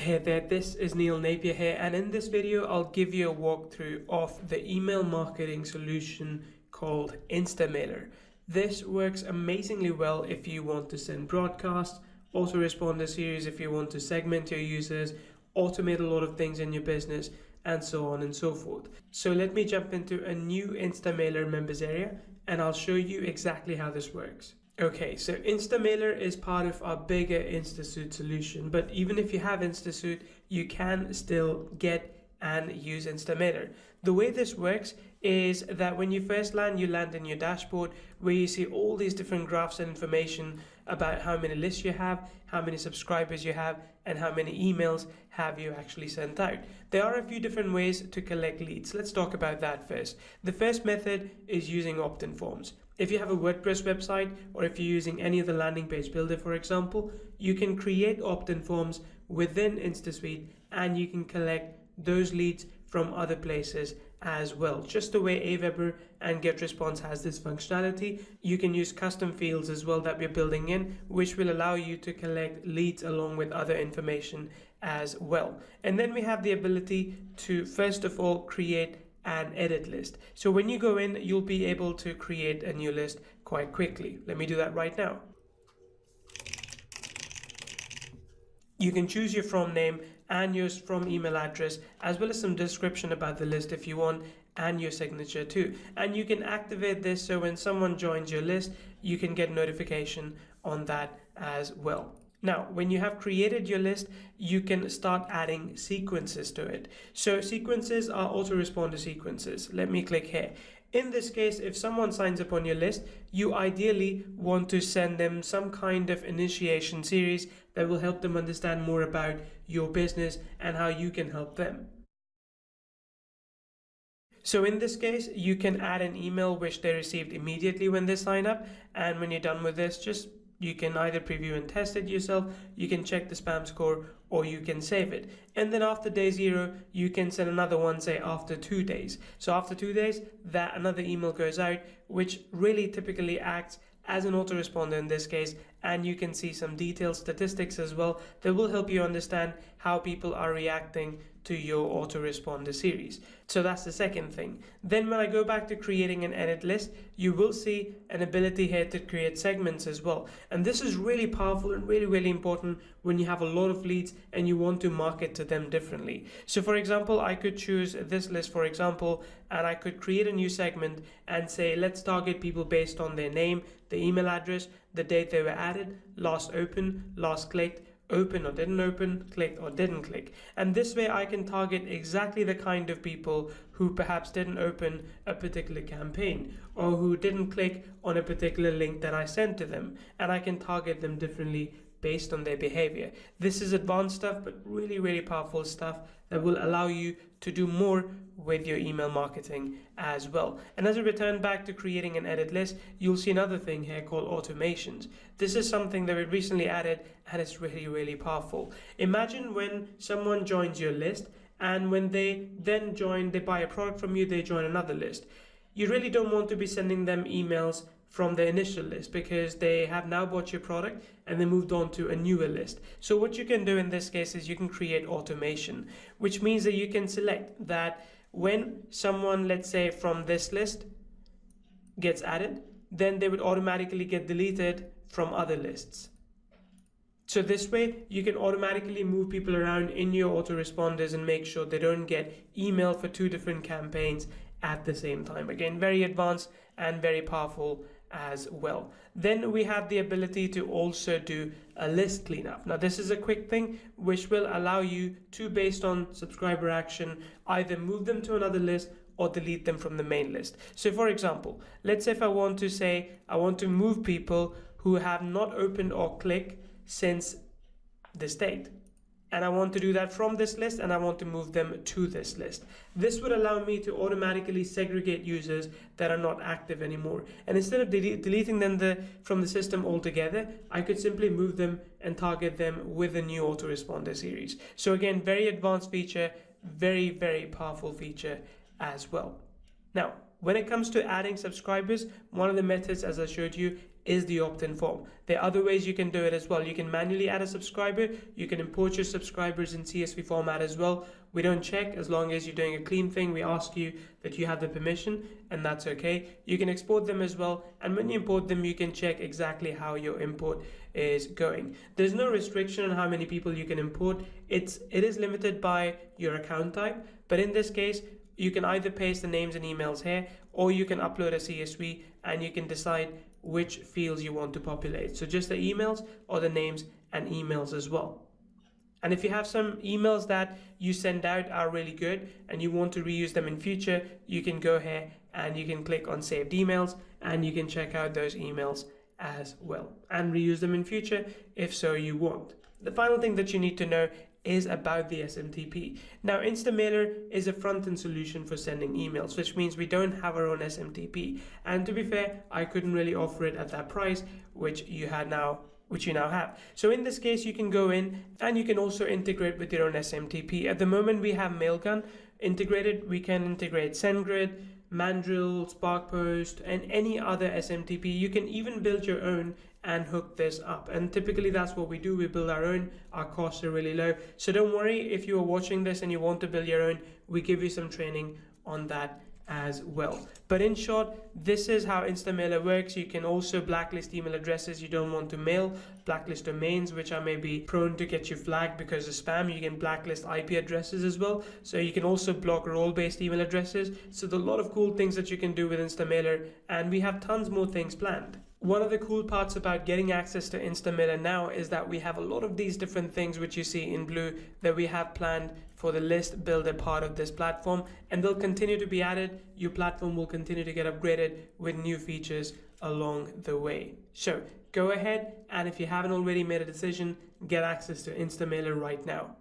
Hey there, this is Neil Napier here, and in this video I'll give you a walkthrough of the email marketing solution called InstaMailer. This works amazingly well if you want to send broadcasts, autoresponder series if you want to segment your users, automate a lot of things in your business, and so on and so forth. So let me jump into a new InstaMailer members area and I'll show you exactly how this works. Okay, so InstaMailer is part of our bigger InstaSuite solution, but even if you have InstaSuite, you can still get and use InstaMailer. The way this works is that when you first land, you land in your dashboard where you see all these different graphs and information about how many lists you have, how many subscribers you have, and how many emails have you actually sent out. There are a few different ways to collect leads. Let's talk about that first. The first method is using opt-in forms. If you have a WordPress website or if you're using any of the landing page builder, for example, you can create opt-in forms within InstaSuite and you can collect those leads from other places as well. Just the way Aweber and GetResponse has this functionality, you can use custom fields as well that we're building in, which will allow you to collect leads along with other information as well. And then we have the ability to, first of all, create an edit list. So when you go in, you'll be able to create a new list quite quickly. Let me do that right now. You can choose your from name and your from email address, as well as some description about the list if you want, and your signature too. And you can activate this so when someone joins your list, you can get notification on that as well. Now, when you have created your list, you can start adding sequences to it. So sequences are autoresponder sequences. Let me click here. In this case, if someone signs up on your list, you ideally want to send them some kind of initiation series that will help them understand more about your business and how you can help them. So in this case, you can add an email which they received immediately when they sign up. And when you're done with this, you can either preview and test it yourself, you can check the spam score, or you can save it. And then after day 0, you can send another one, say after 2 days. So after 2 days, that another email goes out, which really typically acts as an autoresponder in this case, and you can see some detailed statistics as well that will help you understand how people are reacting to your autoresponder series. So that's the second thing. Then when I go back to creating an edit list, you will see an ability here to create segments as well. And this is really powerful and really important when you have a lot of leads and you want to market to them differently. So for example, I could choose this list, for example, and I could create a new segment and say, let's target people based on their name, the email address, the date they were added, last open, last clicked, open or didn't open, clicked or didn't click. And this way I can target exactly the kind of people who perhaps didn't open a particular campaign or who didn't click on a particular link that I sent to them, and I can target them differently based on their behavior. This is advanced stuff, but really powerful stuff that will allow you to do more with your email marketing as well. And as we return back to creating an edit list, you'll see another thing here called automations. This is something that we recently added and it's really powerful. Imagine when someone joins your list and when they then join, they buy a product from you, they join another list. You really don't want to be sending them emails from the initial list because they have now bought your product and they moved on to a newer list. So what you can do in this case is you can create automation, which means that you can select that when someone, let's say from this list, gets added, then they would automatically get deleted from other lists. So this way you can automatically move people around in your autoresponders and make sure they don't get email for 2 different campaigns at the same time. Again, very advanced and very powerful as well. Then we have the ability to also do a list cleanup. Now this is a quick thing which will allow you to, based on subscriber action, either move them to another list or delete them from the main list. So for example, let's say if I want to say I want to move people who have not opened or clicked since this date, and I want to do that from this list and I want to move them to this list. This would allow me to automatically segregate users that are not active anymore. And instead of deleting them from the system altogether, I could simply move them and target them with a new autoresponder series. So again, very advanced feature, very powerful feature as well. Now, when it comes to adding subscribers, one of the methods, as I showed you, is the opt-in form. There are other ways you can do it as well. You can manually add a subscriber. You can import your subscribers in CSV format as well. We don't check as long as you're doing a clean thing. We ask you that you have the permission, and that's okay. You can export them as well, and when you import them, you can check exactly how your import is going. There's no restriction on how many people you can import. It is limited by your account type, but in this case, you can either paste the names and emails here, or you can upload a CSV and you can decide which fields you want to populate. So just the emails or the names and emails as well. And if you have some emails that you send out are really good and you want to reuse them in future, you can go here and you can click on saved emails and you can check out those emails as well and reuse them in future if so you want. The final thing that you need to know is about the SMTP. Now, InstaMailer is a front-end solution for sending emails, which means we don't have our own SMTP. And to be fair, I couldn't really offer it at that price, which you now have. So in this case, you can go in and you can also integrate with your own SMTP. At the moment, we have Mailgun integrated. We can integrate SendGrid, Mandrill, SparkPost, and any other SMTP. You can even build your own and hook this up, and typically that's what we do. We build our own. Our costs are really low, so don't worry if you are watching this and you want to build your own. We give you some training on that as well. But in short, this is how InstaMailer works. You can also blacklist email addresses you don't want to mail, blacklist domains which are maybe prone to get you flagged because of spam. You can blacklist IP addresses as well, so you can also block role-based email addresses. So there's a lot of cool things that you can do with InstaMailer, and we have tons more things planned. One of the cool parts about getting access to InstaMailer now is that we have a lot of these different things which you see in blue that we have planned for the list builder part of this platform, and they'll continue to be added. Your platform will continue to get upgraded with new features along the way. So go ahead, and if you haven't already made a decision, get access to InstaMailer right now.